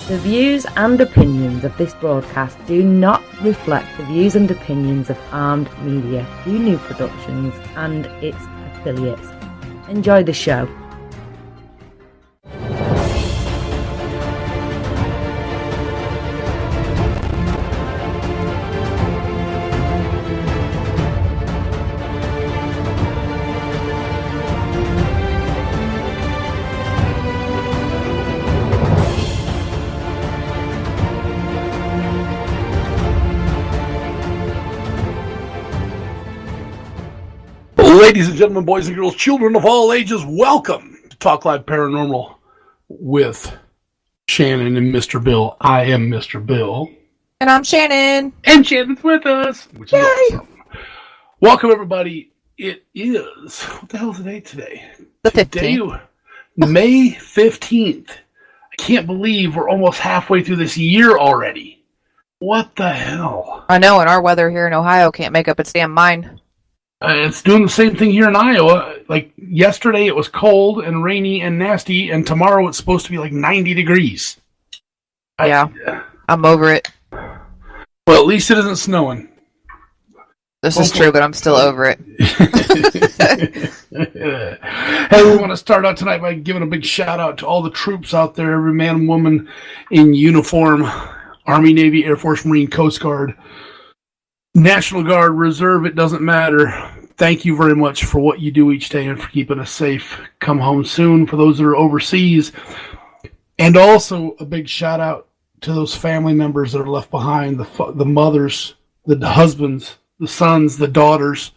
The views and opinions of this broadcast do not reflect the views and opinions of Armed Media, New Productions, and its affiliates. Enjoy the show. Ladies and gentlemen, boys and girls, children of all ages, welcome to Talk Live Paranormal with Shannon and Mr. Bill. I am Mr. Bill. And I'm Shannon. And Shannon's with us, which is awesome. Welcome, everybody. It is, what the hell is the date today? The 15th. May 15th. I can't believe we're almost halfway through this year already. What the hell? I know, and our weather here in Ohio can't make up its damn mind. It's doing the same thing here in Iowa. Like yesterday, it was cold and rainy and nasty, and tomorrow it's supposed to be like 90 degrees. Yeah, I'm over it. Well, at least it isn't snowing. This is true, but I'm still over it. Hey, we want to start out tonight by giving a big shout out to all the troops out there, every man and woman in uniform, Army, Navy, Air Force, Marine, Coast Guard, National Guard, Reserve, it doesn't matter. Thank you very much for what you do each day and for keeping us safe. Come home soon for those that are overseas. And also a big shout out to those family members that are left behind, the mothers, the husbands, the sons, the daughters,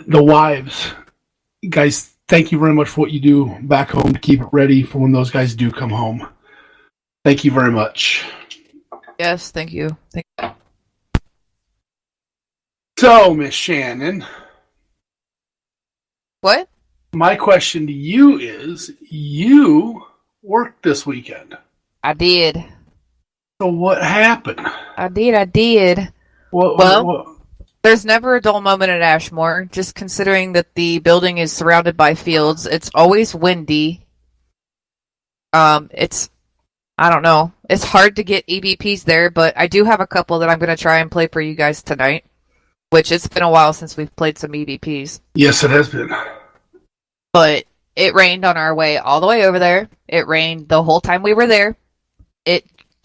the wives. Guys, thank you very much for what you do back home to keep it ready for when those guys do come home. Thank you very much. Yes, thank you. Thank you. So, Miss Shannon. What? My question to you is, you worked this weekend. I did. So what happened? I did. What? There's never a dull moment at Ashmore, just considering that the building is surrounded by fields. It's always windy. I don't know. It's hard to get EVPs there, but I do have a couple that I'm going to try and play for you guys tonight. Which it's been a while since we've played some EVPs. Yes, it has been. But it rained on our way all the way over there. It rained the whole time we were there.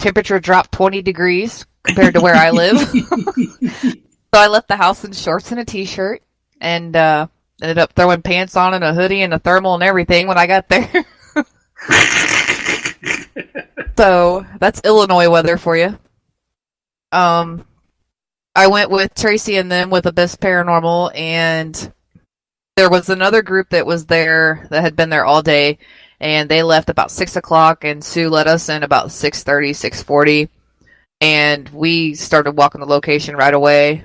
Temperature dropped 20 degrees compared to where I live. So I left the house in shorts and a t-shirt and ended up throwing pants on and a hoodie and a thermal and everything when I got there. So that's Illinois weather for you. I went with Tracy and them with the Best Paranormal, and there was another group that was there that had been there all day, and they left about 6 o'clock, and Sue let us in about 6:30, 6:40, and we started walking the location right away.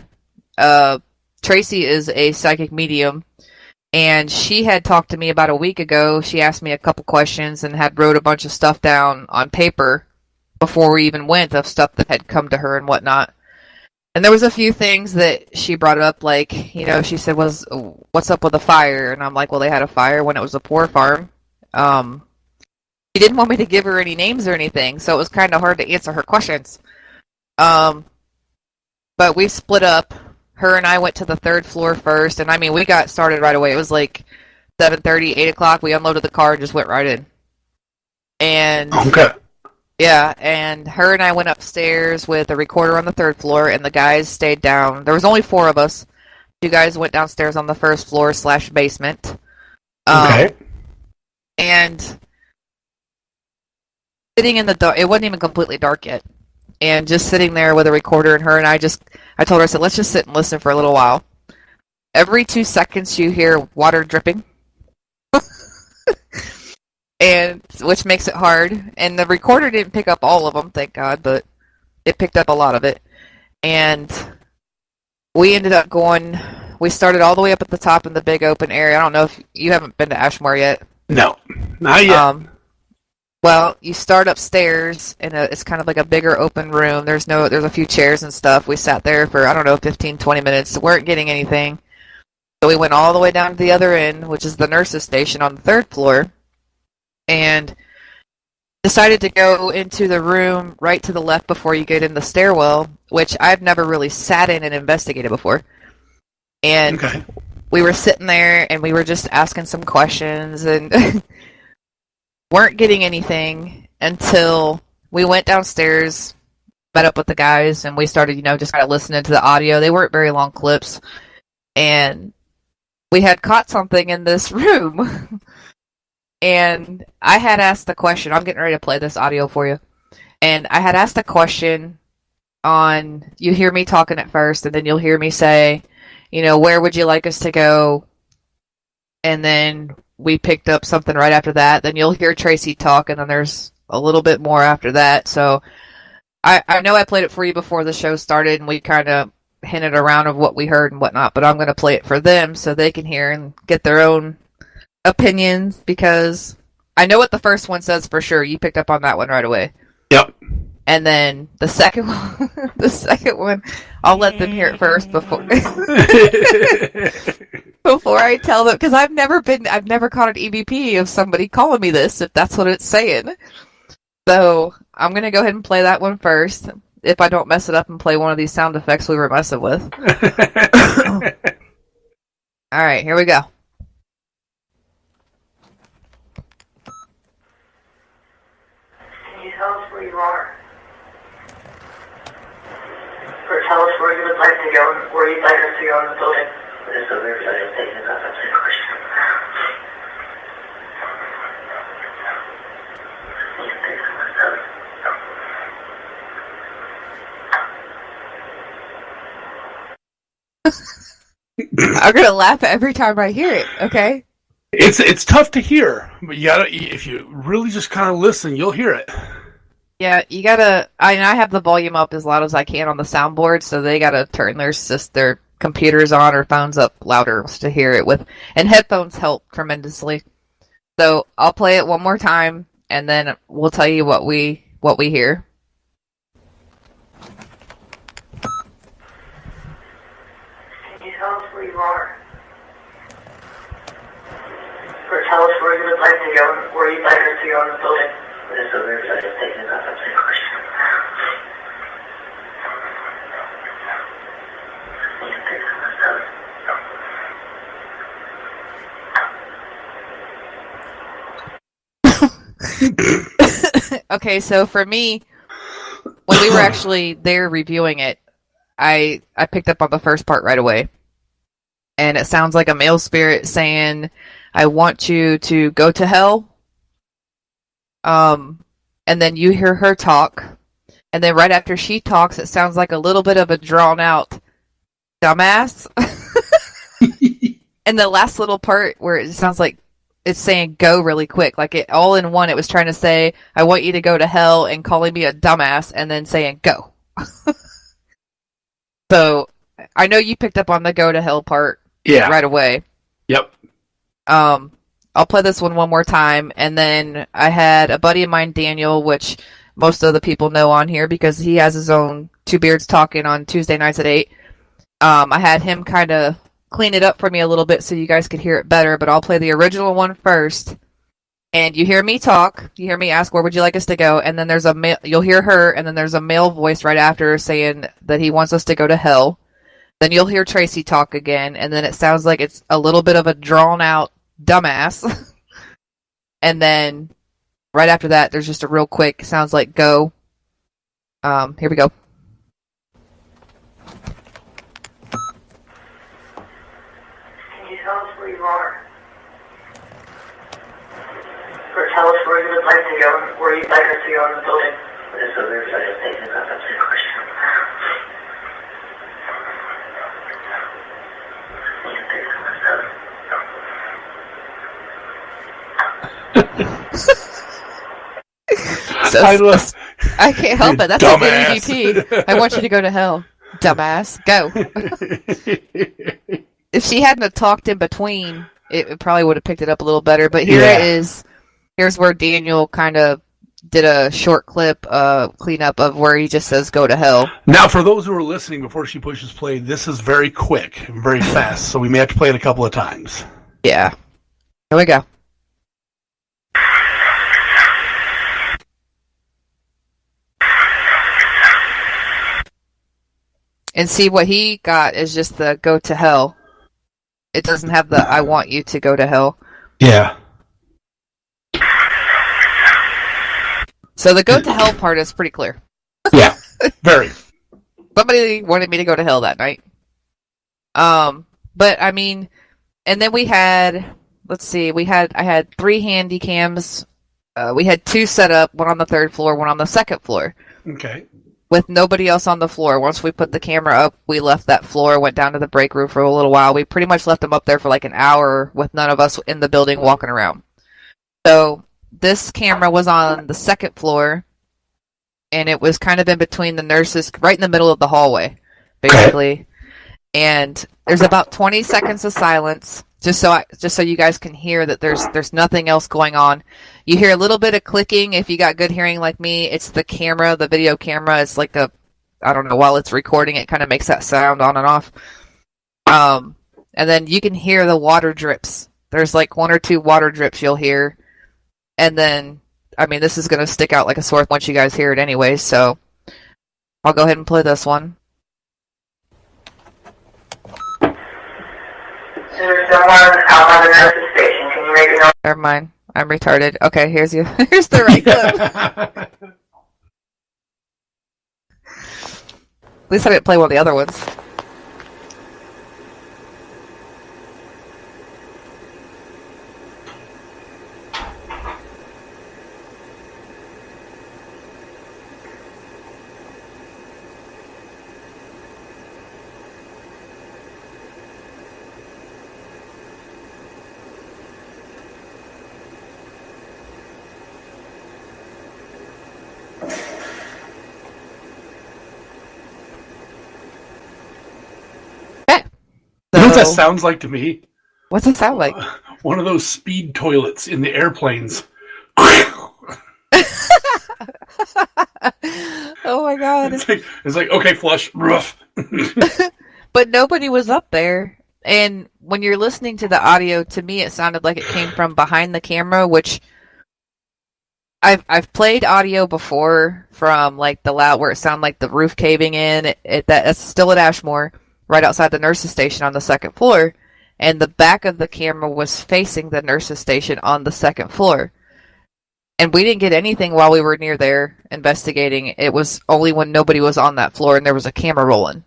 Tracy is a psychic medium, and she had talked to me about a week ago. She asked me a couple questions and had wrote a bunch of stuff down on paper before we even went of stuff that had come to her and whatnot. And there was a few things that she brought up, like, she said, what's up with the fire? And I'm like, well, they had a fire when it was a poor farm. She didn't want me to give her any names or anything, so it was kind of hard to answer her questions. But we split up. Her and I went to the third floor first, and we got started right away. It was like 7:30, 8 o'clock. We unloaded the car and just went right in. And okay. Yeah, and her and I went upstairs with a recorder on the third floor, and the guys stayed down. There was only 4 of us. 2 guys went downstairs on the first floor / basement. Okay. And sitting in the dark, it wasn't even completely dark yet. And just sitting there with a recorder, and her and I told her, I said, let's just sit and listen for a little while. Every 2 seconds you hear water dripping. And which makes it hard. And the recorder didn't pick up all of them, thank God, but it picked up a lot of it. And we ended up we started all the way up at the top in the big open area. I don't know if you haven't been to Ashmore yet. No, not yet. Well, you start upstairs, and it's kind of like a bigger open room. There's a few chairs and stuff. We sat there for, 15, 20 minutes. We weren't getting anything. So we went all the way down to the other end, which is the nurse's station on the third floor. And decided to go into the room right to the left before you get in the stairwell, which I've never really sat in and investigated before. And we were sitting there and we were just asking some questions and weren't getting anything until we went downstairs, met up with the guys, and we started, just kind of listening to the audio. They weren't very long clips. And we had caught something in this room. And I had asked the question. I'm getting ready to play this audio for you. And I had asked a question on, you hear me talking at first, and then you'll hear me say, where would you like us to go? And then we picked up something right after that. Then you'll hear Tracy talk, and then there's a little bit more after that. So I know I played it for you before the show started, and we kind of hinted around of what we heard and whatnot, but I'm going to play it for them so they can hear and get their own opinions, because I know what the first one says for sure. You picked up on that one right away. Yep. And then the second one, I'll let them hear it first before before I tell them, because I've never caught an EVP of somebody calling me this, if that's what it's saying. So I'm gonna go ahead and play that one first, if I don't mess it up and play one of these sound effects we were messing with. All right, here we go. Can you tell us where you are? Or tell us where you would like to go, where you'd like us to go in the building? It is so weird that I'm taking that. That's a question. I'm gonna laugh every time I hear it. Okay. It's tough to hear, but if you really just kind of listen, you'll hear it. Yeah, you gotta. I have the volume up as loud as I can on the soundboard, so they gotta turn their computers on or phones up louder to hear it with. And headphones help tremendously. So I'll play it one more time, and then we'll tell you what we hear. Can you tell us where you are? Or tell us where you would like to go, where you'd like us to go in the building? It is so weird that I'm taking that. That's a question. Okay, so for me, when we were actually there reviewing it, I picked up on the first part right away. And it sounds like a male spirit saying, I want you to go to hell. And then you hear her talk. And then right after she talks, it sounds like a little bit of a drawn out dumbass. And the last little part where it sounds like it's saying go really quick. Like it all in one, it was trying to say, I want you to go to hell, and calling me a dumbass, and then saying go. So I know you picked up on the go to hell part right away. Yep. I'll play this one more time, and then I had a buddy of mine, Daniel, which most of the people know on here because he has his own Two Beards Talking on Tuesday nights at 8. I had him kind of clean it up for me a little bit so you guys could hear it better, but I'll play the original one first. And you hear me talk, you hear me ask, where would you like us to go? And then there's you'll hear her, and then there's a male voice right after saying that he wants us to go to hell. Then you'll hear Tracy talk again, and then it sounds like it's a little bit of a drawn out dumbass. And then right after that, there's just a real quick, sounds like go. Here we go. Can you tell us where you are? Or tell us where you would like to go, where you'd like us to go in the building? It is so weird that I'm taking that. That's a question. I can't help it. That's dumbass. A good EVP. I want you to go to hell, dumbass. Go. If she hadn't have talked in between, it probably would have picked it up a little better. But here it is. Here's where Daniel kind of did a short clip cleanup of where he just says go to hell. Now, for those who are listening before she pushes play, this is very quick and very fast, so we may have to play it a couple of times. Yeah. Here we go. And see, what he got is just the go to hell. It doesn't have the I want you to go to hell. Yeah. So the go to hell part is pretty clear. Yeah. Very. Somebody wanted me to go to hell that night. But I mean, and then we had, let's see, I had 3 handy cams. We had 2 set up, one on the 3rd floor, one on the 2nd floor. Okay. With nobody else on the floor. Once we put the camera up, we left that floor, went down to the break room for a little while. We pretty much left them up there for like an hour with none of us in the building walking around. So this camera was on the 2nd floor, and it was kind of in between the nurses, right in the middle of the hallway, basically. Okay. And there's about 20 seconds of silence, just so you guys can hear that there's nothing else going on. You hear a little bit of clicking if you got good hearing like me. It's the camera, the video camera. It's like I don't know, while it's recording, it kind of makes that sound on and off. And then you can hear the water drips. There's like 1 or 2 water drips you'll hear. And then, I mean, this is going to stick out like a sore once you guys hear it anyway, so I'll go ahead and play this one. There's someone out on the nurse's station. Can you make a note? Never mind. I'm retarded. Okay, here's the right clip. At least I didn't play one of the other ones. You know what that sounds like to me? What's it sound like? One of those speed toilets in the airplanes. Oh my god. It's like okay, flush, rough. But nobody was up there. And when you're listening to the audio, to me it sounded like it came from behind the camera, which I've played audio before from like the loud where it sounded like the roof caving in. That's still at Ashmore, right outside the nurse's station on the 2nd floor, and the back of the camera was facing the nurse's station on the 2nd floor. And we didn't get anything while we were near there investigating. It was only when nobody was on that floor and there was a camera rolling.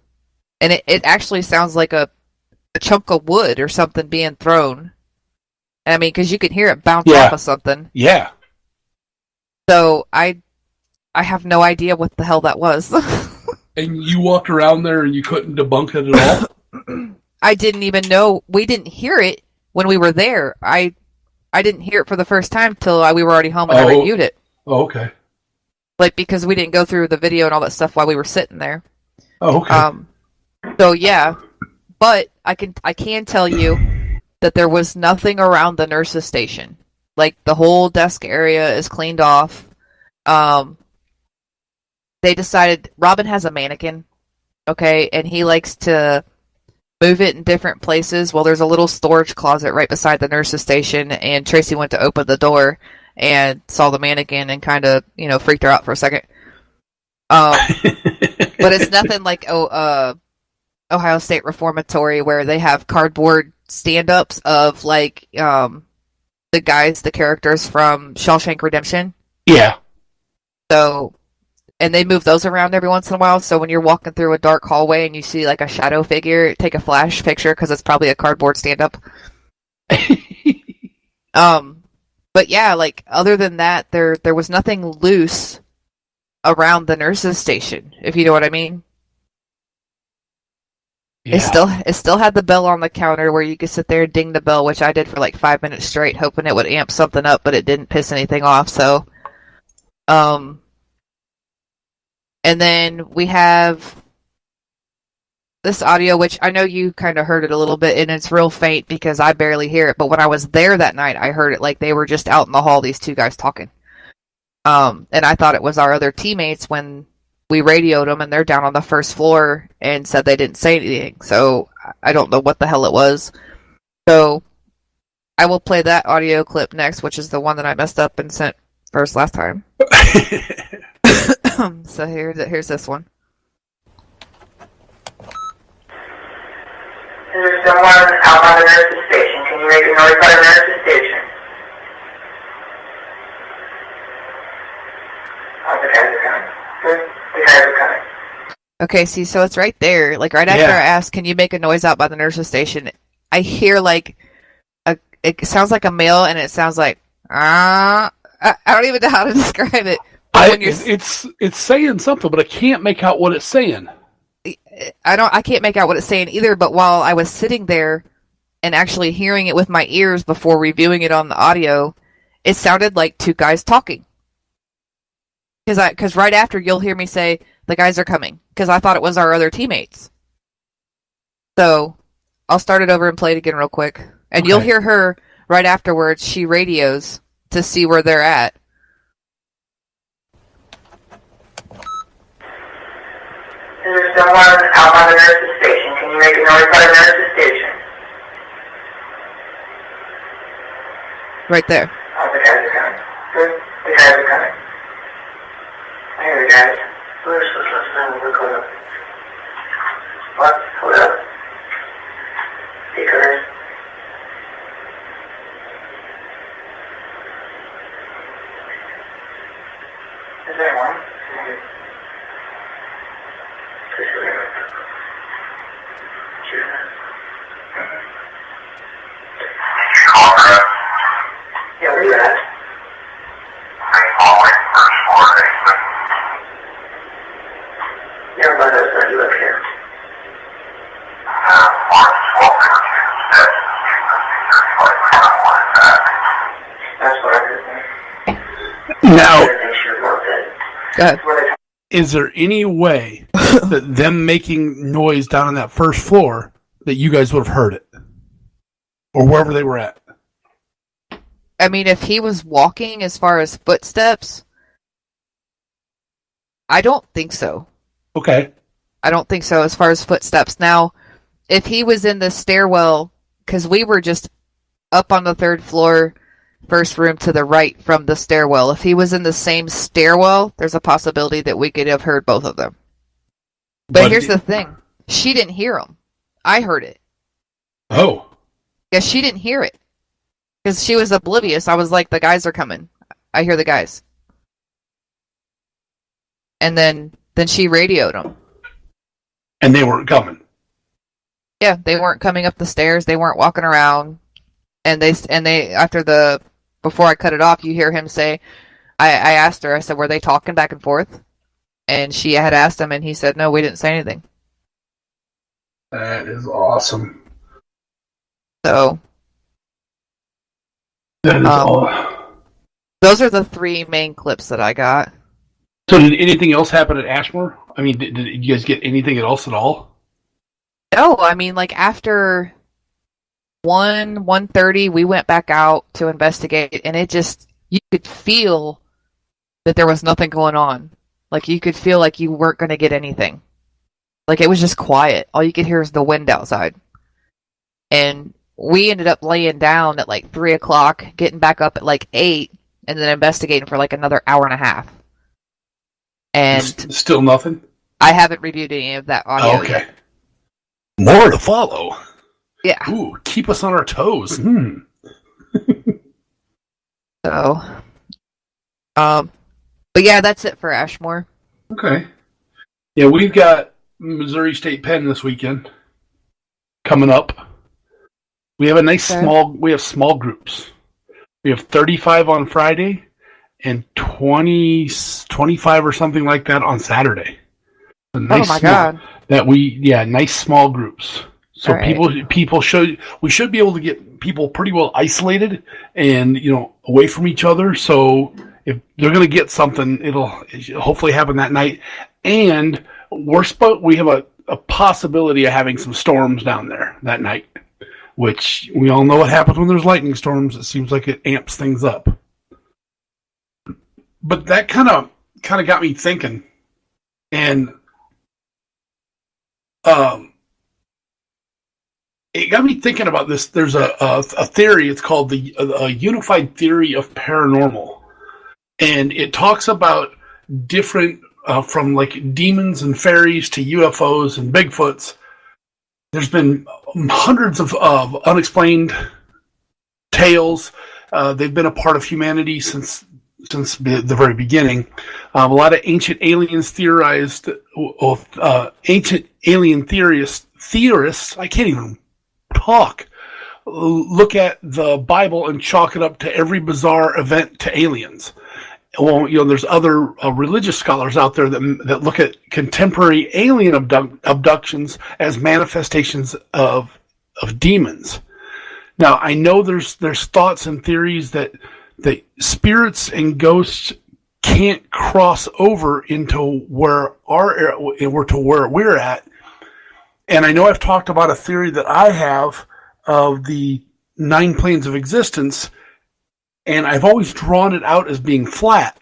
And it actually sounds like a chunk of wood or something being thrown. I mean, because you can hear it bounce off of something. Yeah. So I have no idea what the hell that was. And you walked around there and you couldn't debunk it at all? I didn't even know. We didn't hear it when we were there. I didn't hear it for the first time till we were already home and I reviewed it. Oh, okay. Like, because we didn't go through the video and all that stuff while we were sitting there. Oh, okay. So, yeah. But I can tell you that there was nothing around the nurse's station. Like, the whole desk area is cleaned off. They decided Robin has a mannequin, okay, and he likes to move it in different places. Well, there's a little storage closet right beside the nurse's station, and Tracy went to open the door and saw the mannequin and kind of, freaked her out for a second. But it's nothing like Ohio State Reformatory where they have cardboard stand-ups of like the characters from Shawshank Redemption. Yeah. So, and they move those around every once in a while, so when you're walking through a dark hallway and you see like a shadow figure, take a flash picture because it's probably a cardboard stand-up. But yeah, like other than that, there was nothing loose around the nurse's station, if you know what I mean. Yeah. It still had the bell on the counter where you could sit there and ding the bell, which I did for like 5 minutes straight, hoping it would amp something up, but it didn't piss anything off. So, and then we have this audio, which I know you kind of heard it a little bit, and it's real faint because I barely hear it. But when I was there that night, I heard it like they were just out in the hall, these 2 guys talking. And I thought it was our other teammates when we radioed them, and they're down on the 1st floor and said they didn't say anything. So I don't know what the hell it was. So I will play that audio clip next, which is the one that I messed up and sent first last time. So here's this one. someone out by the nurse's station. Can you make a noise by the nurse's station? Oh, the guys are coming. The guys are coming. Okay, see, so it's right there. Like, right after I asked, can you make a noise out by the nurse's station, I hear, like, it sounds like a male, and it sounds like, I don't even know how to describe it. It's saying something, but I can't make out what it's saying. I can't make out what it's saying either, but while I was sitting there and actually hearing it with my ears before reviewing it on the audio, it sounded like two guys talking. Because right after you'll hear me say, the guys are coming, because I thought it was our other teammates. So, I'll start it over and play it again real quick. And You'll hear her right afterwards, she radios to see where they're at. Is there someone out by the nurse's station? Can you make a noise by the nurse's station? Right there. Oh, the guys are coming. The guys are coming. I hear the guys. Where's the listening? Record up. What? Hold up. Speakers. Is there one? Yeah, where you at? Yeah, but that's not you up here. That's what I heard. Now, Go ahead. is there any way that them making noise down on that first floor that you guys would have heard it? Or wherever they were at? I mean, if he was walking as far as footsteps, I don't think so. Okay. I don't think so as far as footsteps. Now, if he was in the stairwell, because we were just up on the third floor, first room to the right from the stairwell. If he was in the same stairwell, there's a possibility that we could have heard both of them. But here's the thing. She didn't hear him. I heard it. Oh. Yeah, she didn't hear it. Because she was oblivious. I was like, the guys are coming. I hear the guys. And then she radioed them. And they weren't coming. Yeah, they weren't coming up the stairs. They weren't walking around. And they before I cut it off, you hear him say, I asked her, I said, were they talking back and forth? And she had asked him, and he said, no, we didn't say anything. That is awesome. So, that is all. Those are the three main clips that I got. So did anything else happen at Ashmore? I mean, did you guys get anything else at all? No, I mean, like, after 1:30, we went back out to investigate, and it just, you could feel that there was nothing going on. Like, you could feel like you weren't going to get anything. Like, it was just quiet. All you could hear is the wind outside. And we ended up laying down at like 3 o'clock, getting back up at like 8, and then investigating for like another hour and a half. And still nothing? I haven't reviewed any of that audio yet. More to follow. Yeah. Ooh, keep us on our toes. So, but yeah, that's it for Ashmore. Okay. Yeah, we've got Missouri State Penn this weekend coming up. We have small groups. We have 35 on Friday and 25 or something like that on Saturday. Nice, oh my God. Nice small groups. So right. We should be able to get people pretty well isolated and, away from each other. So if they're going to get something, it'll hopefully happen that night. And we have a possibility of having some storms down there that night, which we all know what happens when there's lightning storms. It seems like it amps things up. But that kind of got me thinking, and it got me thinking about this. There's a theory. It's called a unified theory of paranormal, and it talks about different from like demons and fairies to UFOs and Bigfoots. there's been hundreds of unexplained tales. They've been a part of humanity since the very beginning. A lot of ancient aliens theorized, ancient alien theorists, I can't even talk, look at the Bible and chalk it up to every bizarre event to aliens. Well, there's other religious scholars out there that look at contemporary alien abductions as manifestations of demons. Now, I know there's thoughts and theories that spirits and ghosts can't cross over into where we're at. And I know I've talked about a theory that I have of the 9 planes of existence, and I've always drawn it out as being flat.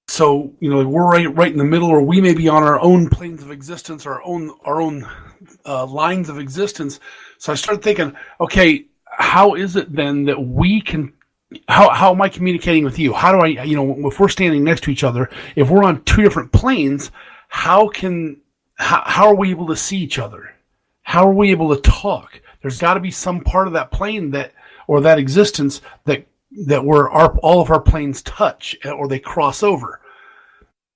So, we're right in the middle, or we may be on our own planes of existence, our own lines of existence. So I started thinking, okay, how is it then that we can, how am I communicating with you? How do I, if we're standing next to each other, if we're on 2 different planes, how are we able to see each other? How are we able to talk? There's got to be some part of that plane or that existence that where all of our planes touch or they cross over.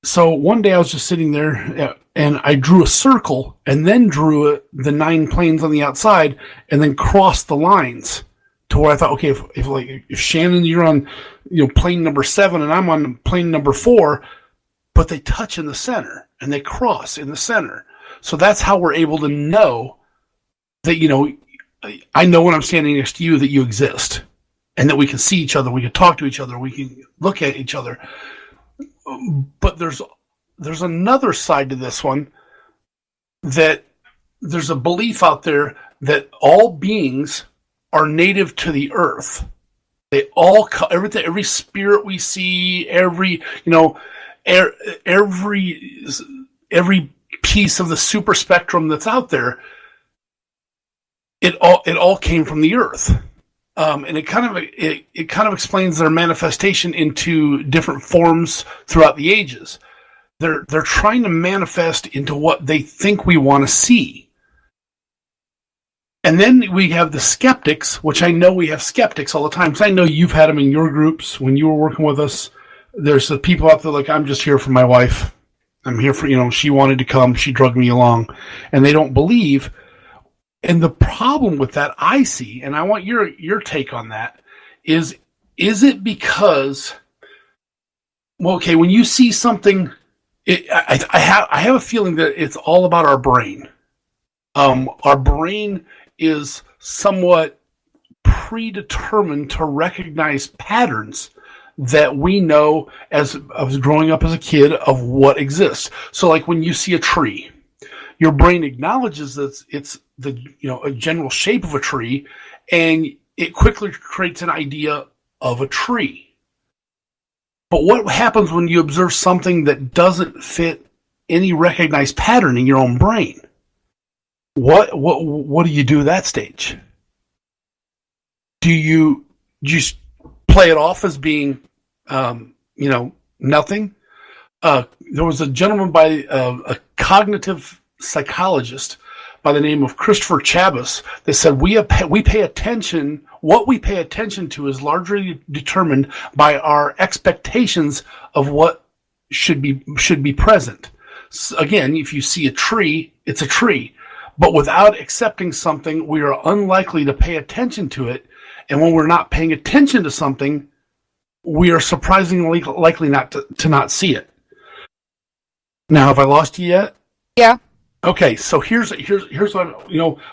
So one day I was just sitting there and I drew a circle and then drew the 9 planes on the outside and then crossed the lines to where I thought, okay, if Shannon, you're on plane number 7 and I'm on plane number 4, but they touch in the center and they cross in the center. So that's how we're able to know that, I know when I'm standing next to you that you exist and that we can see each other, we can talk to each other, we can look at each other. But there's another side to this one, that there's a belief out there that all beings are native to the earth. They all, every spirit we see, every piece of the super spectrum that's out there, it all came from the earth. And it kind of explains their manifestation into different forms throughout the ages. They're trying to manifest into what they think we want to see. And then we have the skeptics, which I know we have skeptics all the time, because I know you've had them in your groups when you were working with us. There's the people out there like, I'm just here for my wife. I'm here for, she wanted to come, she drugged me along. And they don't believe. And the problem with that I see, and I want your take on that, is it because, well, okay, when you see something, I have a feeling that it's all about our brain. Our brain is somewhat predetermined to recognize patterns that we know as growing up as a kid of what exists. So like when you see a tree, your brain acknowledges that it's a general shape of a tree, and it quickly creates an idea of a tree. But what happens when you observe something that doesn't fit any recognized pattern in your own brain? What do you do at that stage? Do you just play it off as being, nothing? There was a gentleman by a cognitive psychologist by the name of Christopher Chabas that said we pay attention. What we pay attention to is largely determined by our expectations of what should be present. So again, if you see a tree, it's a tree. But without accepting something, we are unlikely to pay attention to it. And when we're not paying attention to something, we are surprisingly likely not to not see it. Now, have I lost you yet? Yeah. Okay, so here's what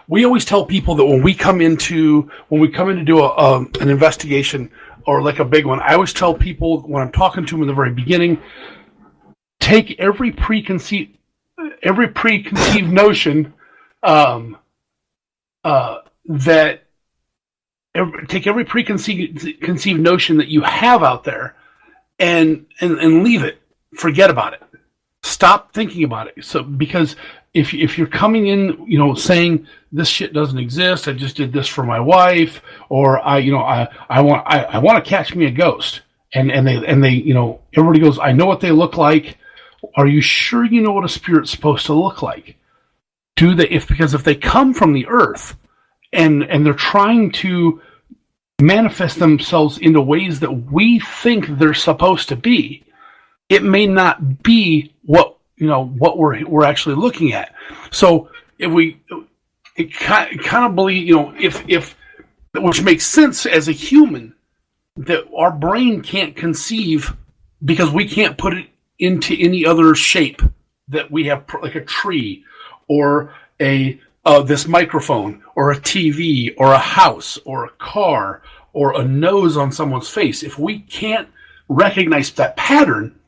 we always tell people that when we come in to do an investigation or like a big one, I always tell people when I'm talking to them in the very beginning, take every preconceived notion take every preconceived notion that you have out there and leave it, forget about it. Stop thinking about it. So, because if you're coming in, saying this shit doesn't exist, I just did this for my wife, or I want to catch me a ghost, and they everybody goes, I know what they look like. Are you sure you know what a spirit's supposed to look like? because if they come from the earth and they're trying to manifest themselves into ways that we think they're supposed to be, it may not be what we're actually looking at. So it kind of believe, if which makes sense as a human, that our brain can't conceive because we can't put it into any other shape that we have, like a tree or this microphone or a TV or a house or a car or a nose on someone's face. If we can't recognize that pattern,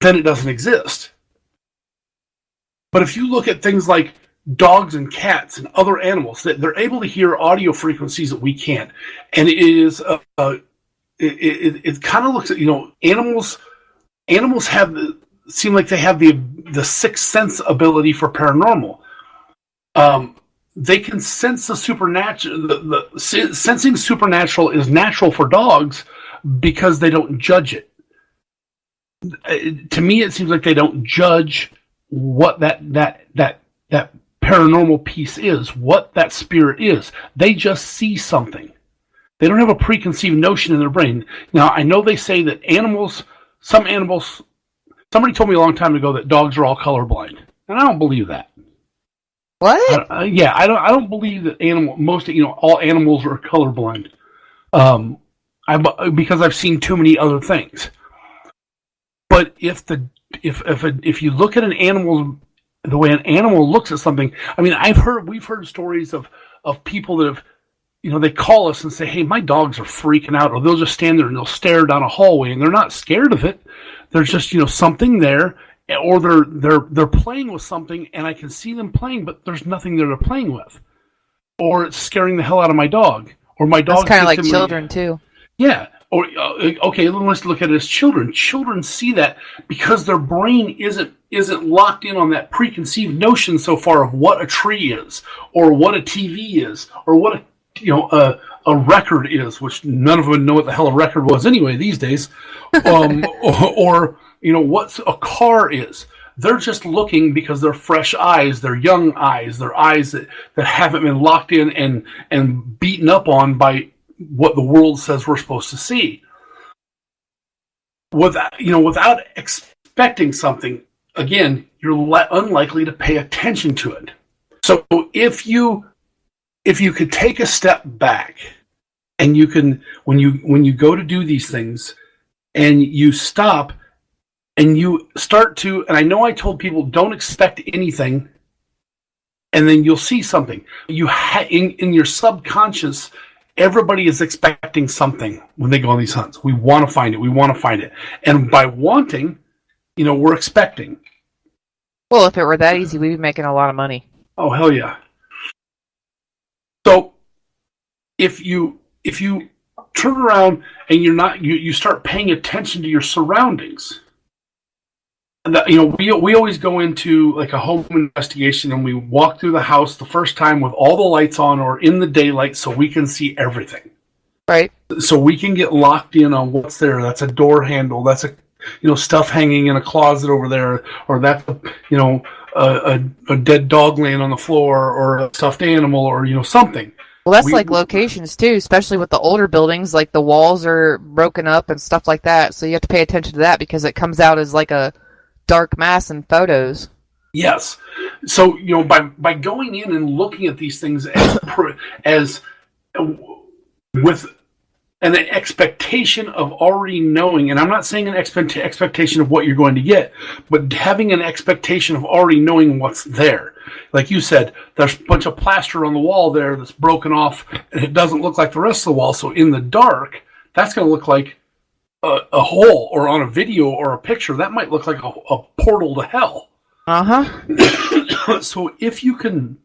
then it doesn't exist. But if you look at things like dogs and cats and other animals, that they're able to hear audio frequencies that we can't, and it kind of looks at, animals seem like they have the sixth sense ability for paranormal. They can sense the supernatural. The sensing supernatural is natural for dogs because they don't judge it. To me, it seems like they don't judge what that paranormal piece is, what that spirit is. They just see something. They don't have a preconceived notion in their brain. Now, I know they say that some animals, somebody told me a long time ago that dogs are all colorblind, and I don't believe that. What? I don't believe that all animals are colorblind. Because I've seen too many other things. But if you look at an animal, the way an animal looks at something, I mean, we've heard stories of people that have, they call us and say, "Hey, my dogs are freaking out," or they'll just stand there and they'll stare down a hallway, and they're not scared of it. There's just something there, or they're playing with something, and I can see them playing, but there's nothing there they're playing with, or it's scaring the hell out of my dog, or my dog. That's kind of like children too. Yeah. Or okay, let's look at it as children. Children see that because their brain isn't locked in on that preconceived notion so far of what a tree is, or what a TV is, or what a record is, which none of them know what the hell a record was anyway these days, or what a car is. They're just looking because they're fresh eyes, they're young eyes, they're eyes that haven't been locked in and beaten up on by what the world says we're supposed to see. Without expecting something, again, you're unlikely to pay attention to it. So if you could take a step back, and you can, when you go to do these things, and you stop and you start to, and I know I told people don't expect anything, and then you'll see something. In your subconscious, everybody is expecting something when they go on these hunts. We want to find it. And by wanting, we're expecting. Well, if it were that easy, we'd be making a lot of money. Oh, hell yeah. So if you turn around and you start paying attention to your surroundings. We always go into like a home investigation, and we walk through the house the first time with all the lights on or in the daylight so we can see everything. Right. So we can get locked in on what's there. That's a door handle. That's stuff hanging in a closet over there, or that's a dead dog laying on the floor, or a stuffed animal, or something. Well, that's like locations too, especially with the older buildings. Like the walls are broken up and stuff like that, so you have to pay attention to that because it comes out as like a dark mass in photos. Yes. So, by going in and looking at these things as with an expectation of already knowing, and I'm not saying an expectation of what you're going to get, but having an expectation of already knowing what's there. Like you said, there's a bunch of plaster on the wall there that's broken off, and it doesn't look like the rest of the wall. So in the dark, that's going to look like a hole, or on a video or a picture, that might look like a portal to hell. So if you can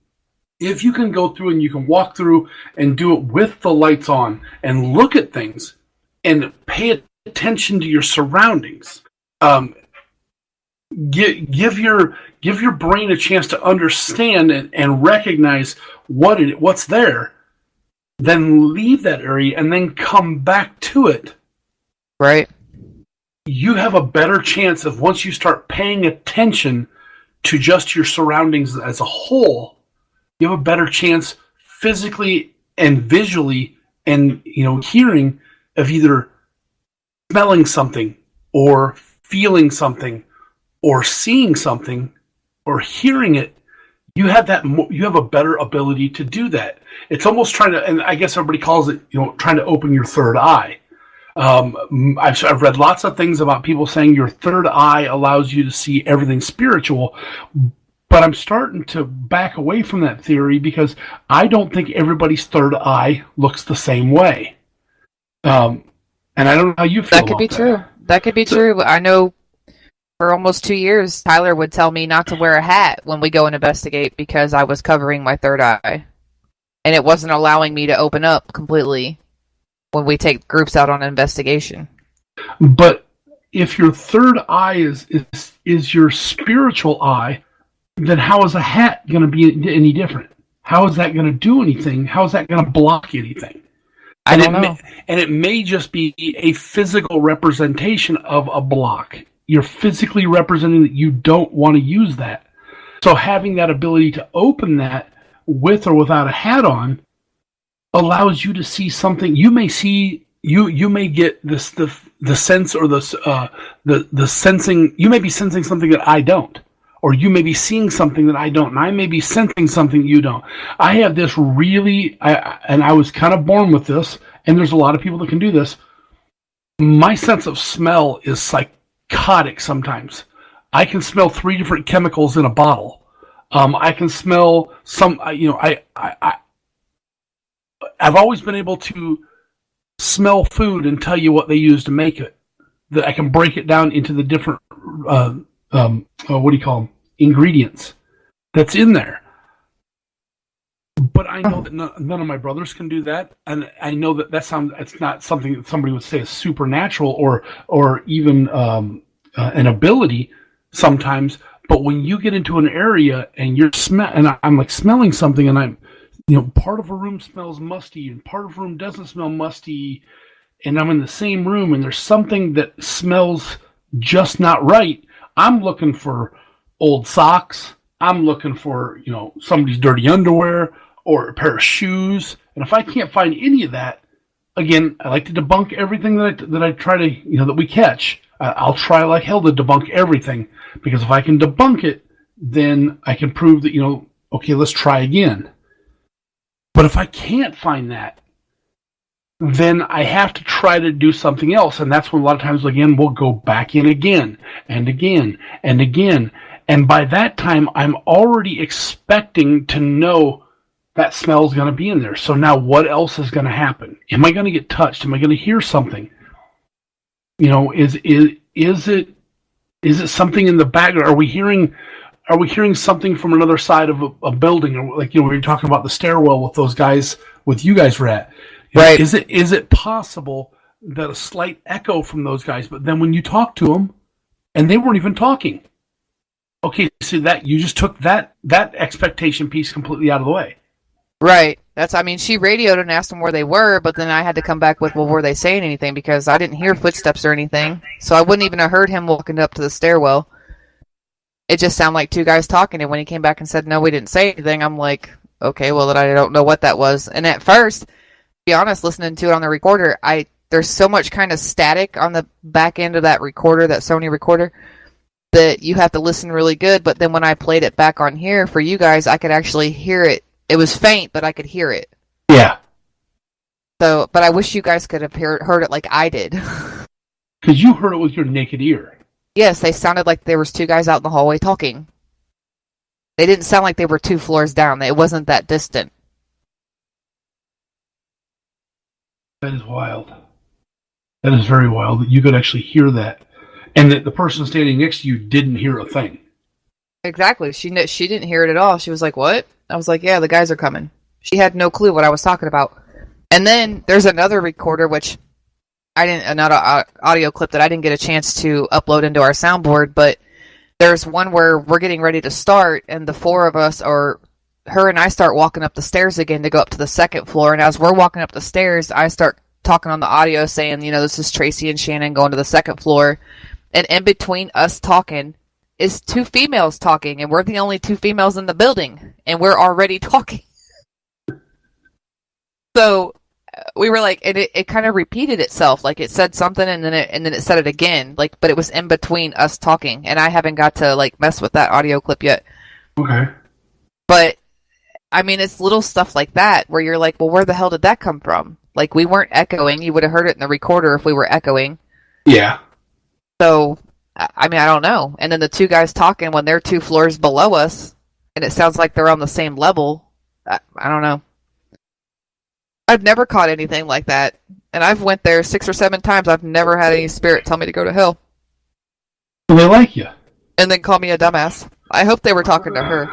go through and you can walk through and do it with the lights on and look at things and pay attention to your surroundings, give your brain a chance to understand and recognize what's there, then leave that area and then come back to it. Right. You have a better chance of, once you start paying attention to just your surroundings as a whole, you have a better chance physically and visually and, hearing of either smelling something or feeling something or seeing something or hearing it. You have a better ability to do that. It's almost trying to, and I guess everybody calls it, trying to open your third eye. I've read lots of things about people saying your third eye allows you to see everything spiritual, but I'm starting to back away from that theory because I don't think everybody's third eye looks the same way. And I don't know how you feel. That could be true. That could be true. I know for almost 2 years, Tyler would tell me not to wear a hat when we go and investigate because I was covering my third eye. And it wasn't allowing me to open up completely when we take groups out on an investigation. But if your third eye is your spiritual eye, then how is a hat going to be any different? How is that going to do anything? How is that going to block anything? I don't know. And it may just be a physical representation of a block. You're physically representing that you don't want to use that. So having that ability to open that with or without a hat on allows you to see something. You may see you may get the sense or the sensing. You may be sensing something that I don't, or you may be seeing something that I don't, and I may be sensing something you don't. I have this and I was kind of born with this, and there's a lot of people that can do this. My sense of smell is psychotic sometimes. I can smell 3 different chemicals in a bottle. I can smell some. I've always been able to smell food and tell you what they use to make it. That I can break it down into the different ingredients that's in there. But I know that none of my brothers can do that, and I know that it's not something that somebody would say is supernatural or even an ability sometimes. But when you get into an area and I'm like smelling something, and I'm, part of a room smells musty and part of a room doesn't smell musty, and I'm in the same room and there's something that smells just not right. I'm looking for old socks. I'm looking for, somebody's dirty underwear or a pair of shoes. And if I can't find any of that, again, I like to debunk everything that I try to, that we catch. I'll try like hell to debunk everything, because if I can debunk it, then I can prove that, okay, let's try again. But if I can't find that, then I have to try to do something else. And that's when a lot of times, again, we'll go back in again and again and again. And by that time, I'm already expecting to know that smell's going to be in there. So now what else is going to happen? Am I going to get touched? Am I going to hear something? Is it something in the background? Are we hearing something from another side of a building? Or we were talking about the stairwell with those guys, with you guys were at. Right. Is it possible that a slight echo from those guys, but then when you talk to them, and they weren't even talking? Okay, so that you just took that expectation piece completely out of the way. Right. She radioed and asked them where they were, but then I had to come back with, well, were they saying anything? Because I didn't hear footsteps or anything. So I wouldn't even have heard him walking up to the stairwell. It just sounded like 2 guys talking, and when he came back and said, no, we didn't say anything, I'm like, okay, well, then I don't know what that was. And at first, to be honest, listening to it on the recorder, there's so much kind of static on the back end of that recorder, that Sony recorder, that you have to listen really good. But then when I played it back on here for you guys, I could actually hear it. It was faint, but I could hear it. Yeah. So, but I wish you guys could have heard it like I did. Because you heard it with your naked ear. Yes, they sounded like there was 2 guys out in the hallway talking. They didn't sound like they were 2 floors down. It wasn't that distant. That is wild. That is very wild that you could actually hear that, and that the person standing next to you didn't hear a thing. Exactly. She didn't hear it at all. She was like, what? I was like, yeah, the guys are coming. She had no clue what I was talking about. And then there's another recorder, which another audio clip that I didn't get a chance to upload into our soundboard, but there's one where we're getting ready to start, and the 4 of us, or her and I, start walking up the stairs again to go up to the 2nd floor. And as we're walking up the stairs, I start talking on the audio saying, this is Tracy and Shannon going to the 2nd floor. And in between us talking, is two females talking, and we're the only two females in the building, and we're already talking. So we were like, and it kind of repeated itself. Like it said something, and then it said it again. Like, but it was in between us talking, and I haven't got to like mess with that audio clip yet. Okay. But I mean, it's little stuff like that where you're like, well, where the hell did that come from? Like, we weren't echoing. You would have heard it in the recorder if we were echoing. Yeah. So, I mean, I don't know. And then the two guys talking when they're 2 floors below us, and it sounds like they're on the same level. I don't know. I've never caught anything like that. And I've went there 6 or 7 times. I've never had any spirit tell me to go to hell. Well, they like you. And then call me a dumbass. I hope they were talking to her.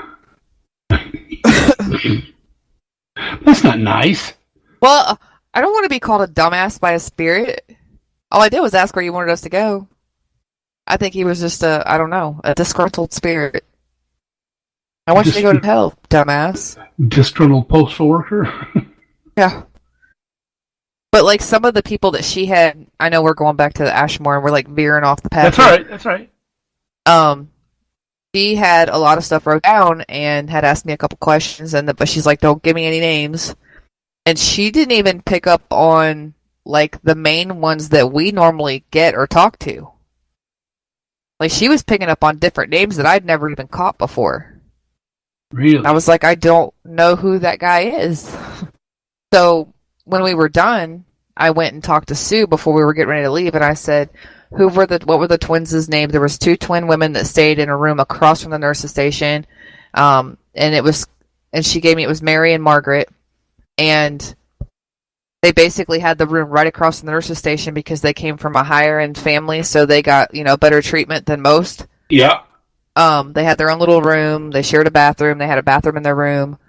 That's not nice. Well, I don't want to be called a dumbass by a spirit. All I did was ask where you wanted us to go. I think he was just a disgruntled spirit. I want you to go to hell, dumbass. Disgruntled postal worker? Yeah. But like some of the people that she had, I know we're going back to the Ashmore and we're like veering off the path. That's all right. She had a lot of stuff wrote down and had asked me a couple questions, but she's like, don't give me any names. And she didn't even pick up on like the main ones that we normally get or talk to. Like she was picking up on different names that I'd never even caught before. Really? I was like, I don't know who that guy is. So when we were done, I went and talked to Sue before we were getting ready to leave, and I said, what were the twins' names? There was 2 twin women that stayed in a room across from the nurse's station, and she gave me, it was Mary and Margaret, and they basically had the room right across from the nurse's station because they came from a higher end family, so they got, better treatment than most. Yeah. They had their own little room, they shared a bathroom, they had a bathroom in their room,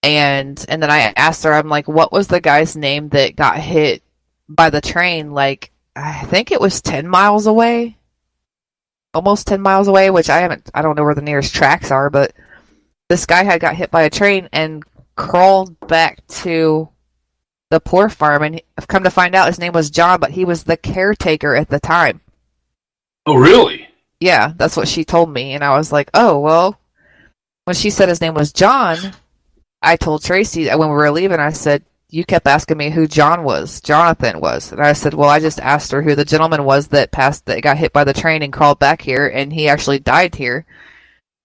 and then I asked her, I'm like, what was the guy's name that got hit by the train, like, I think it was 10 miles away, almost 10 miles away, which I don't know where the nearest tracks are, but this guy had got hit by a train and crawled back to the poor farm, and I've come to find out his name was John, but he was the caretaker at the time. Oh, really? Yeah, that's what she told me, and I was like, oh, well, when she said his name was John, I told Tracy, when we were leaving, I said, you kept asking me who Jonathan was. And I said, well, I just asked her who the gentleman was that got hit by the train and crawled back here, and he actually died here.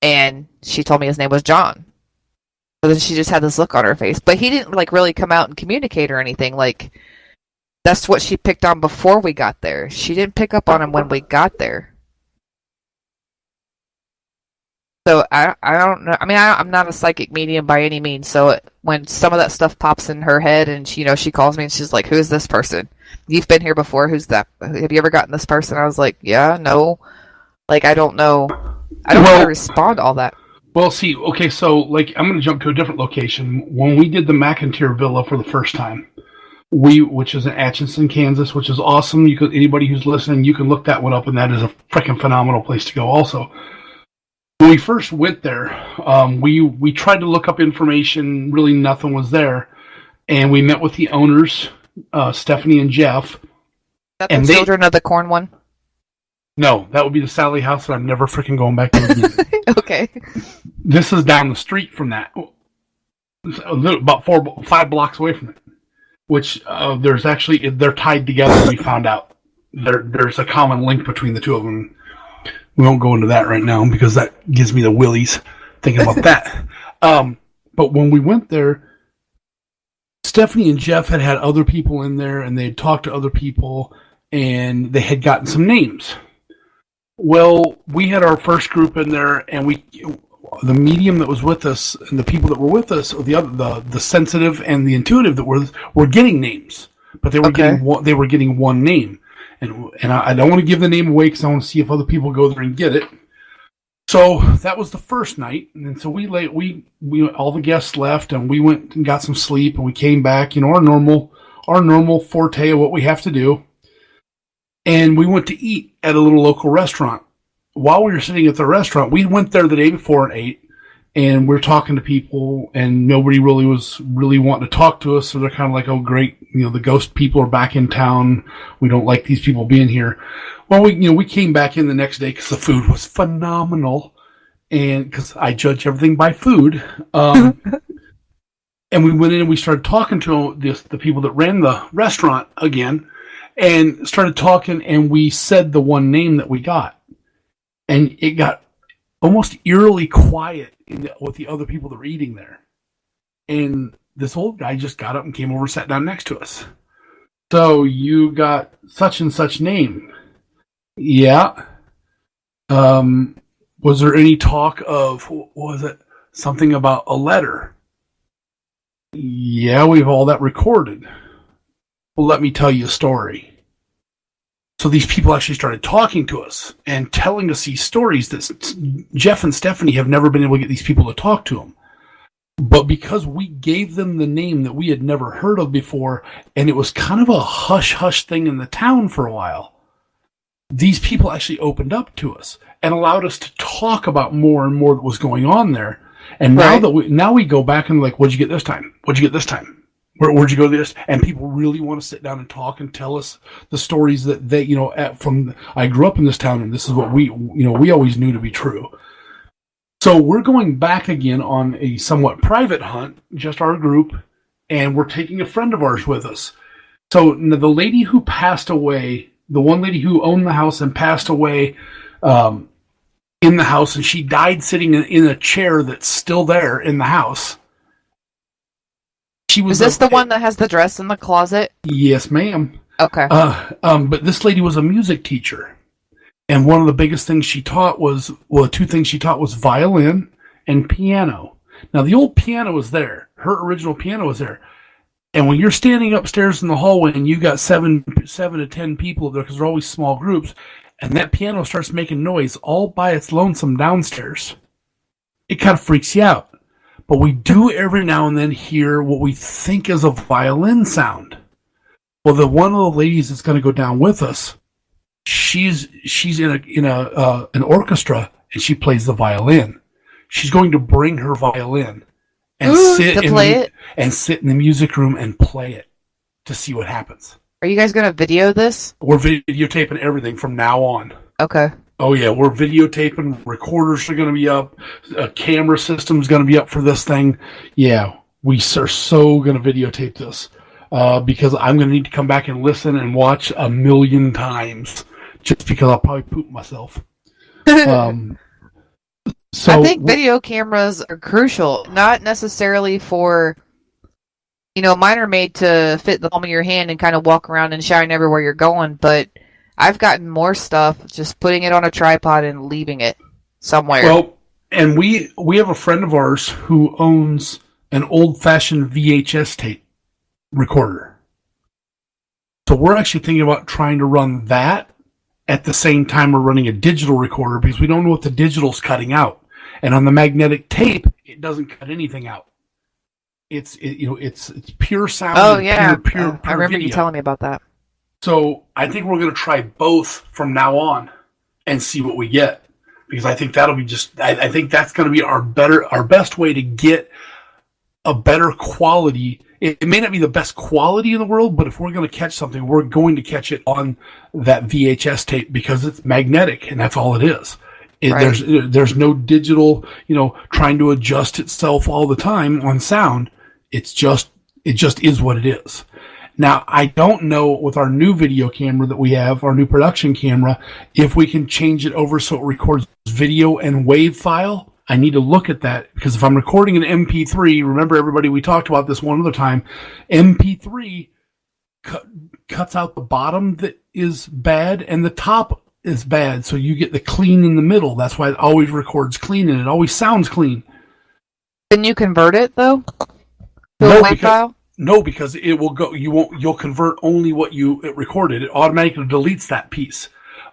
And she told me his name was John. So then she just had this look on her face. But he didn't, like, really come out and communicate or anything. Like, that's what she picked on before we got there. She didn't pick up on him when we got there. So I don't know. I mean, I'm not a psychic medium by any means. So when some of that stuff pops in her head, and she calls me and she's like, "Who is this person? You've been here before. Who's that? Have you ever gotten this person?" I was like, "Yeah, no." Like, I don't know. I don't know how to respond to all that. Well, see, okay, so like I'm going to jump to a different location. When we did the McIntyre Villa for the first time, which is in Atchison, Kansas, which is awesome. Anybody who's listening, you can look that one up, and that is a freaking phenomenal place to go. Also. When we first went there, we tried to look up information. Really, nothing was there, and we met with the owners, Stephanie and Jeff. Is that the Children of the Corn one? No, that would be the Sally House, and I'm never freaking going back to again. Okay. This is down the street from that, about 5 blocks away from it. Which they're tied together. We found out there's a common link between the two of them. We won't go into that right now because that gives me the willies thinking about that. But when we went there, Stephanie and Jeff had other people in there, and they had talked to other people, and they had gotten some names. Well, we had our first group in there, and the medium that was with us and the people that were with us, the sensitive and the intuitive that were getting names, but they were getting one name. And I don't want to give the name away because I want to see if other people go there and get it. So that was the first night, and so we all the guests left, and we went and got some sleep, and we came back. Our normal forte of what we have to do, and we went to eat at a little local restaurant. While we were sitting at the restaurant, we went there the day before and ate, and we're talking to people, and nobody was wanting to talk to us. So they're kind of like, "Oh, great, the ghost people are back in town. We don't like these people being here." Well, we came back in the next day because the food was phenomenal, and because I judge everything by food. And we went in and we started talking to the people that ran the restaurant again, and started talking. And we said the one name that we got, and it got almost eerily quiet with the other people that were eating there. And this old guy just got up and came over and sat down next to us. So you got such and such name. Yeah. Was there any talk of, was it something about a letter? Yeah, we have all that recorded. Well, let me tell you a story. So these people actually started talking to us and telling us these stories that Jeff and Stephanie have never been able to get these people to talk to them. But because we gave them the name that we had never heard of before, and it was kind of a hush-hush thing in the town for a while, these people actually opened up to us and allowed us to talk about more and more that was going on there. And now we go back and like, what'd you get this time? What'd you get this time? Where'd you go this? And people really want to sit down and talk and tell us the stories that they, I grew up in this town and this is what we always knew to be true. So we're going back again on a somewhat private hunt, just our group, and we're taking a friend of ours with us. So the lady who passed away, the one lady who owned the house and passed away, in the house, and she died sitting in a chair that's still there in the house. Is this the one that has the dress in the closet? Yes, ma'am. Okay. But this lady was a music teacher, and one of the biggest things she taught was, two things she taught was violin and piano. Now, the old piano was there. Her original piano was there. And when you're standing upstairs in the hallway and you got 7 to 10 people there, because they're always small groups, and that piano starts making noise all by its lonesome downstairs, it kind of freaks you out. But we do every now and then hear what we think is a violin sound. Well, one of the ladies that's going to go down with us, she's in an orchestra, and she plays the violin. She's going to bring her violin and sit in the music room and play it to see what happens. Are you guys going to video this? We're videotaping everything from now on. Okay. Oh, yeah, we're videotaping. Recorders are going to be up. A camera system's going to be up for this thing. Yeah, we are so going to videotape this because I'm going to need to come back and listen and watch 1,000,000 times just because I'll probably poop myself. So I think video cameras are crucial, not necessarily for... mine are made to fit the palm of your hand and kind of walk around and shine everywhere you're going, but I've gotten more stuff just putting it on a tripod and leaving it somewhere. Well, and we have a friend of ours who owns an old-fashioned VHS tape recorder. So we're actually thinking about trying to run that at the same time we're running a digital recorder because we don't know what the digital's cutting out. And on the magnetic tape, it doesn't cut anything out. It's pure sound. Oh yeah, pure I remember video. you telling me about that. So I think we're going to try both from now on and see what we get because I think that'll be I think that's going to be our best way to get a better quality. It may not be the best quality in the world, but if we're going to catch something, we're going to catch it on that VHS tape because it's magnetic and that's all it is. Right. There's no digital, trying to adjust itself all the time on sound. It just is what it is. Now, I don't know with our new video camera that we have, our new production camera, if we can change it over so it records video and WAV file. I need to look at that because if I'm recording an MP3, remember everybody, we talked about this one other time, MP3 cuts out the bottom that is bad and the top is bad, so you get the clean in the middle. That's why it always records clean and it always sounds clean. Can you convert it though? To a WAV file? No, because it will go. You'll convert only what it recorded. It automatically deletes that piece.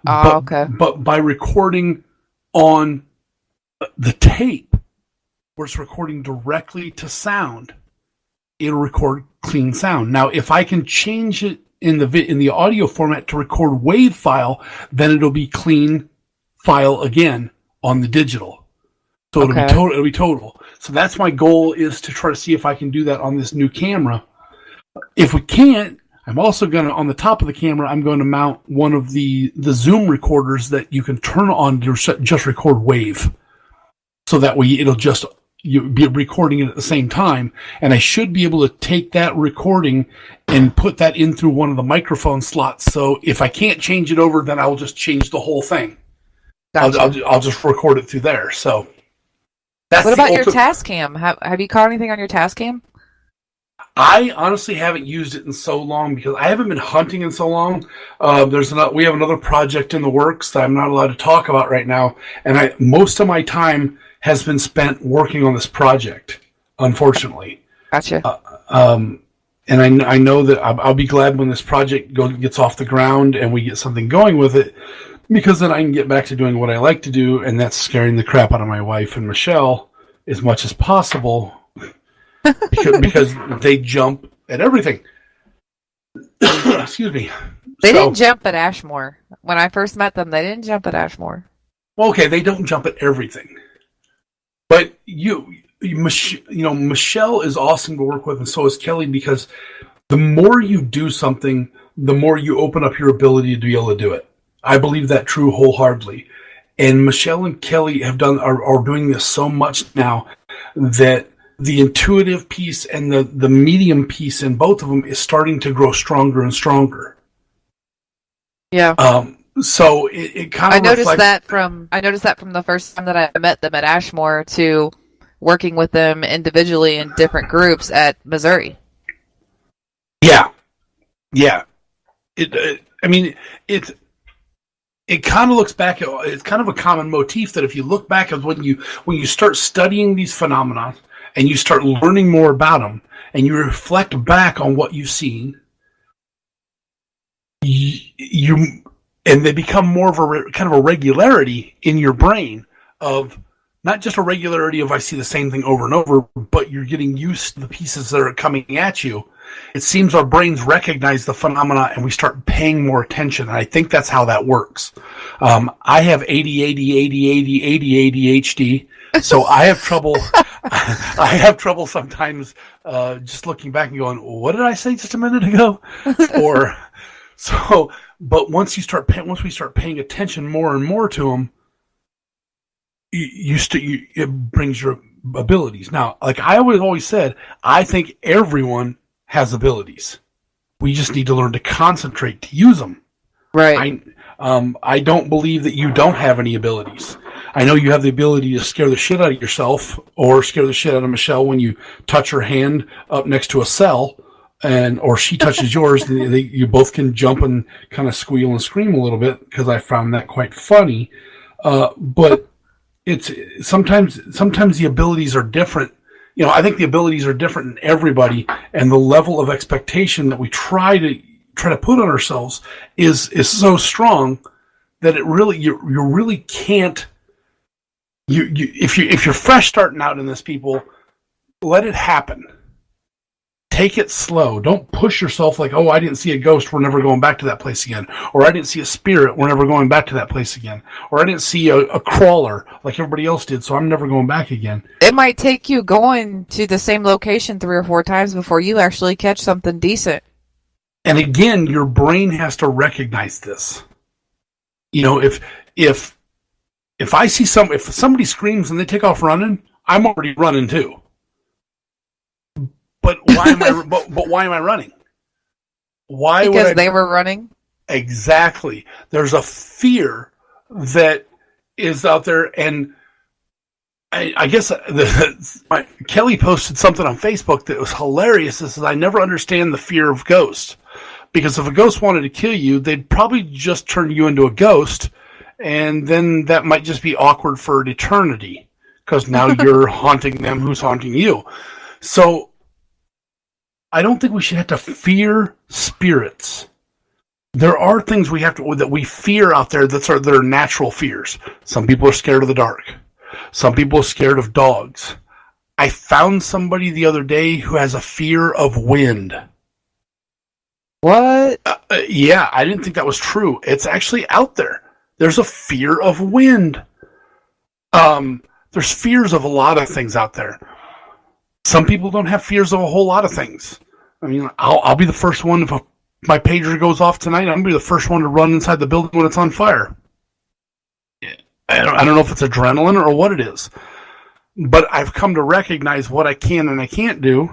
Okay. But by recording on the tape, where it's recording directly to sound, it'll record clean sound. Now, if I can change it in the audio format to record WAV file, then it'll be clean file again on the digital. So it'll be total. So that's my goal, is to try to see if I can do that on this new camera. If we can't, I'm also going to, on the top of the camera, I'm going to mount one of the Zoom recorders that you can turn on to just record wave. So that way it'll just, you'll be recording it at the same time. And I should be able to take that recording and put that in through one of the microphone slots. So if I can't change it over, then I'll just change the whole thing. Gotcha. I'll just record it through there. So that's what about your Tascam? Have you caught anything on your Tascam? I honestly haven't used it in so long because I haven't been hunting in so long. We have another project in the works that I'm not allowed to talk about right now, and most of my time has been spent working on this project. Unfortunately, gotcha. And I know that I'll be glad when this project gets off the ground and we get something going with it, because then I can get back to doing what I like to do, and that's scaring the crap out of my wife and Michelle as much as possible. because they jump at everything. Excuse me. They didn't jump at Ashmore. When I first met them, they didn't jump at Ashmore. Well, okay, they don't jump at everything. But Michelle is awesome to work with, and so is Kelly, because the more you do something, the more you open up your ability to be able to do it. I believe that true wholeheartedly. And Michelle and Kelly are doing this so much now that the intuitive piece and the medium piece in both of them is starting to grow stronger and stronger. Yeah. So it kind of I noticed that from the first time that I met them at Ashmore to working with them individually in different groups at Missouri. Yeah. It kind of looks back at, it's kind of a common motif that if you look back at when you start studying these phenomena and you start learning more about them, and you reflect back on what you've seen, and they become more of kind of a regularity in your brain of not just a regularity of I see the same thing over and over, but you're getting used to the pieces that are coming at you. It seems our brains recognize the phenomena and we start paying more attention. And I think that's how that works. I have ADHD. So I have trouble. I have trouble sometimes just looking back and going, "What did I say just a minute ago?" But once we start paying attention more and more to them, it brings your abilities. Now, like I always said, I think everyone has abilities. We just need to learn to concentrate to use them. Right. I don't believe that you don't have any abilities. I know you have the ability to scare the shit out of yourself or scare the shit out of Michelle when you touch her hand up next to a cell, or she touches yours. You both can jump and kind of squeal and scream a little bit, because I found that quite funny. But it's sometimes the abilities are different. I think the abilities are different in everybody, and the level of expectation that we try to put on ourselves is so strong that it really you really can't. If you're fresh starting out in this, people, let it happen. Take it slow. Don't push yourself like, oh, I didn't see a ghost, we're never going back to that place again. Or I didn't see a spirit, we're never going back to that place again. Or I didn't see a crawler like everybody else did, so I'm never going back again. It might take you going to the same location 3 or 4 times before you actually catch something decent. And again, your brain has to recognize this. If somebody screams and they take off running, I'm already running too. But why am I? but why am I running? Why? Because they were running. Exactly. There's a fear that is out there, and I guess Kelly posted something on Facebook that was hilarious. It says, "I never understand the fear of ghosts, because if a ghost wanted to kill you, they'd probably just turn you into a ghost, and then that might just be awkward for an eternity, because now you're haunting them who's haunting you." So I don't think we should have to fear spirits. There are things that we fear out there that are natural fears. Some people are scared of the dark. Some people are scared of dogs. I found somebody the other day who has a fear of wind. What? Yeah, I didn't think that was true. It's actually out there. There's a fear of wind. There's fears of a lot of things out there. Some people don't have fears of a whole lot of things. I mean, I'll be the first one. my pager goes off tonight, I'm going to be the first one to run inside the building when it's on fire. I don't know if it's adrenaline or what it is, but I've come to recognize what I can and I can't do,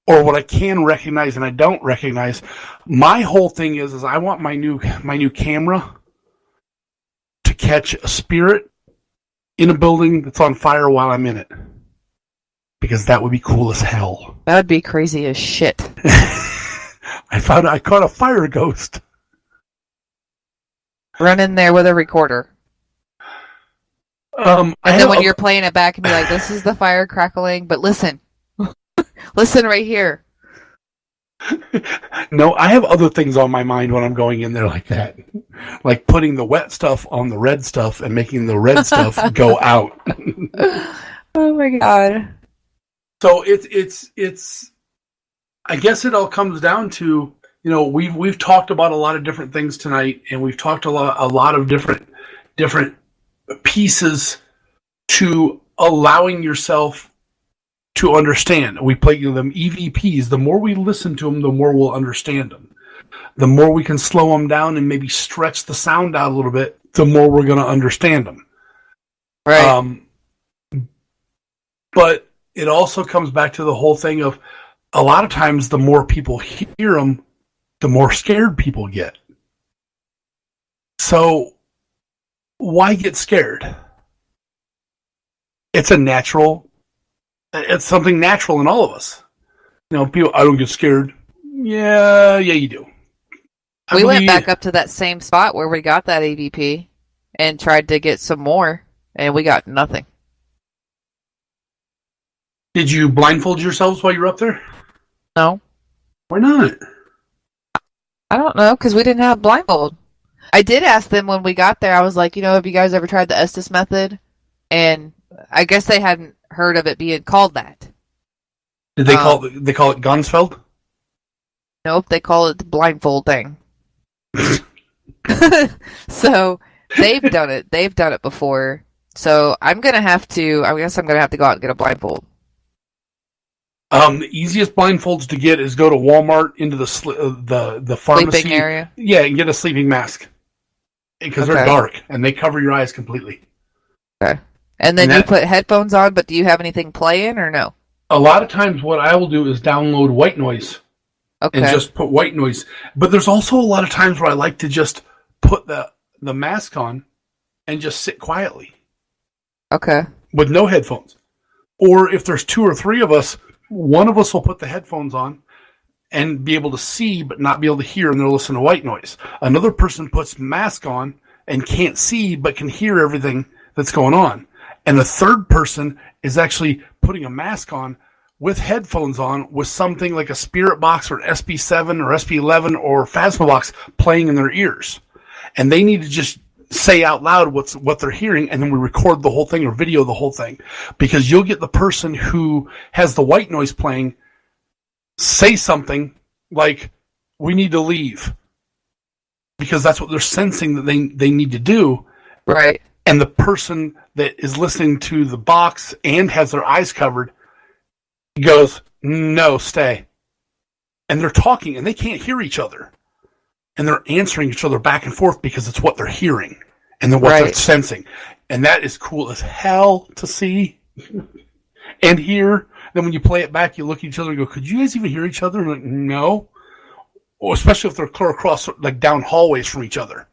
or what I can recognize and I don't recognize. My whole thing is I want my new camera to catch a spirit in a building that's on fire while I'm in it, because that would be cool as hell. That would be crazy as shit. I caught a fire ghost. Run in there with a recorder. And then when you're playing it back and be like, this is the fire crackling, but listen. Listen right here. No, I have other things on my mind when I'm going in there like that. Like putting the wet stuff on the red stuff and making the red stuff go out. Oh my god. So it's I guess it all comes down to, we've talked about a lot of different things tonight, and we've talked a lot of different pieces to allowing yourself to understand. We play them EVPs. The more we listen to them, the more we'll understand them. The more we can slow them down and maybe stretch the sound out a little bit, the more we're going to understand them. Right. But it also comes back to the whole thing of, a lot of times the more people hear them, the more scared people get. So why get scared? It's something natural in all of us. People, I don't get scared. Yeah, you do. We went back up to that same spot where we got that AVP and tried to get some more, and we got nothing. Did you blindfold yourselves while you were up there? No. Why not? I don't know, because we didn't have blindfold. I did ask them when we got there, I was like, have you guys ever tried the Estes method? And I guess they hadn't heard of it being called that. Did they call it Gunsfeld? Nope, they call it the blindfold thing. So they've done it. They've done it before. So I guess I'm gonna have to go out and get a blindfold. The easiest blindfolds to get is go to Walmart into the pharmacy Sleeping area. Yeah, and get a sleeping mask, because they're dark and they cover your eyes completely. Okay. And then you put headphones on, but do you have anything playing or no? A lot of times, what I will do is download white noise. Okay. And just put white noise. But there's also a lot of times where I like to just put the mask on and just sit quietly. Okay. With no headphones. Or if there's 2 or 3 of us, one of us will put the headphones on and be able to see but not be able to hear, and they'll listen to white noise. Another person puts mask on and can't see but can hear everything that's going on. And the third person is actually putting a mask on with headphones on with something like a Spirit Box or an SP7 or SP11 or Phasmobox playing in their ears. And they need to just say out loud what they're hearing, and then we record the whole thing or video the whole thing. Because you'll get the person who has the white noise playing say something like, we need to leave. Because that's what they're sensing that they need to do. Right. And the person that is listening to the box and has their eyes covered goes, no, stay. And they're talking and they can't hear each other. And they're answering each other back and forth because it's what they're hearing and then what they're sensing. And that is cool as hell to see and hear. Then when you play it back, you look at each other and go, could you guys even hear each other? And like, no. Or especially if they're clear across, like down hallways from each other.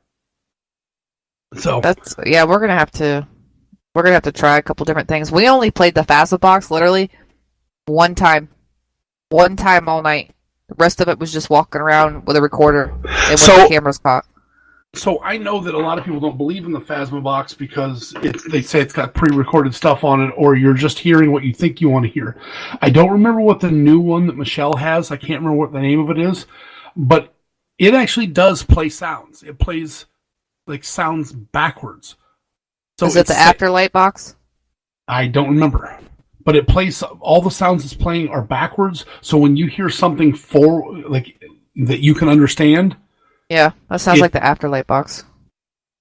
So we're gonna have to try a couple different things. We only played the Phasmobox literally one time all night. The rest of it was just walking around with a recorder and with the cameras caught. So I know that a lot of people don't believe in the Phasmobox because they say it's got pre-recorded stuff on it, or you're just hearing what you think you want to hear. I don't remember what the new one that Michelle has. I can't remember what the name of it is, but it actually does play sounds. It plays like sounds backwards. So is it the Afterlight box? I don't remember. But it plays, all the sounds it's playing are backwards, so when you hear something that you can understand. Yeah, that sounds like the Afterlight box.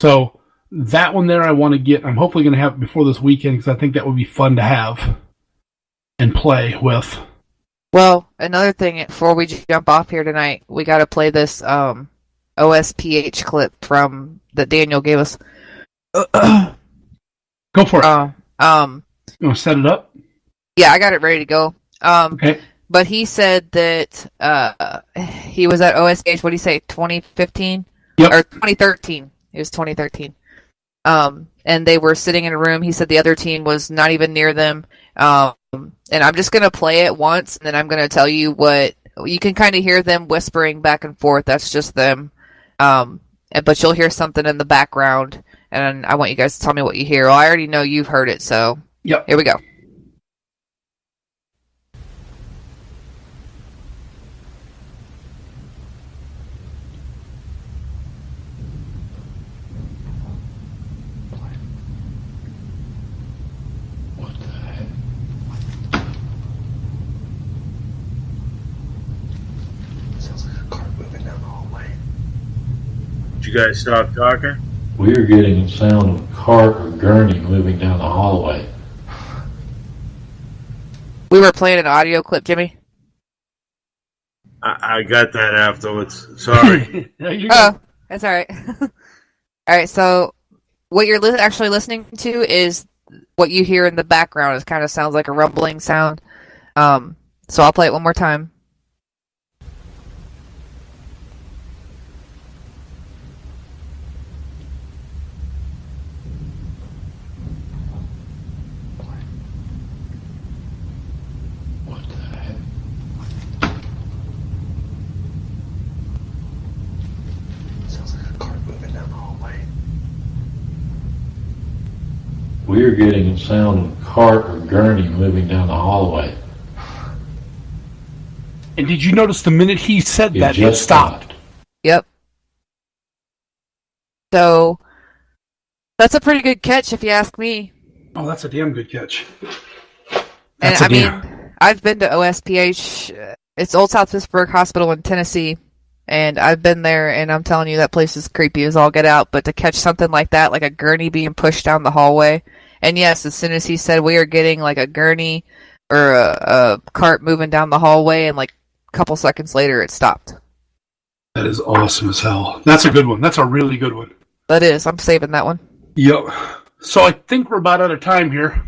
So that one there I want to get. I'm hopefully going to have it before this weekend because I think that would be fun to have and play with. Well, another thing before we jump off here tonight, we got to play this OSPH clip from that Daniel gave us. Go for it. You want to set it up? Yeah, I got it ready to go. Okay. But he said that he was at OSPH. What did he say? 2015 or 2013? It was 2013. And they were sitting in a room. He said the other team was not even near them. And I'm just gonna play it once, and then I'm gonna tell you what you can kind of hear them whispering back and forth. That's just them. But you'll hear something in the background, and I want you guys to tell me what you hear. Well, I already know you've heard it, so yep. Here we go. You guys stop talking? We are getting the sound of a cart or gurney moving down the hallway. We were playing an audio clip, Jimmy. I got that afterwards. Sorry. Oh, that's all right. All right, so what you're actually listening to is what you hear in the background. It kind of sounds like a rumbling sound. So I'll play it one more time. We are getting the sound of a cart or gurney moving down the hallway. And did you notice the minute he said that, it stopped? Yep. So that's a pretty good catch, if you ask me. Oh, that's a damn good catch. And I mean, I've been to OSPH. It's Old South Pittsburgh Hospital in Tennessee, and I've been there, and I'm telling you, that place is creepy as all get out. But to catch something like that, like a gurney being pushed down the hallway, and yes, as soon as he said we are getting like a gurney or a cart moving down the hallway, and like a couple seconds later, it stopped. That is awesome as hell. That's a good one. That's a really good one. That is. I'm saving that one. Yep. So I think we're about out of time here.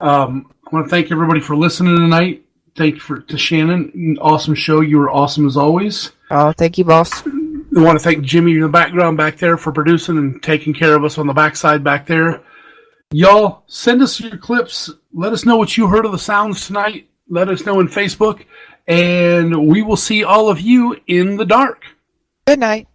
I want to thank everybody for listening tonight. Thank you to Shannon. Awesome show. You were awesome as always. Oh, thank you, boss. I want to thank Jimmy in the background back there for producing and taking care of us on the backside back there. Y'all, send us your clips. Let us know what you heard of the sounds tonight. Let us know in Facebook. And we will see all of you in the dark. Good night.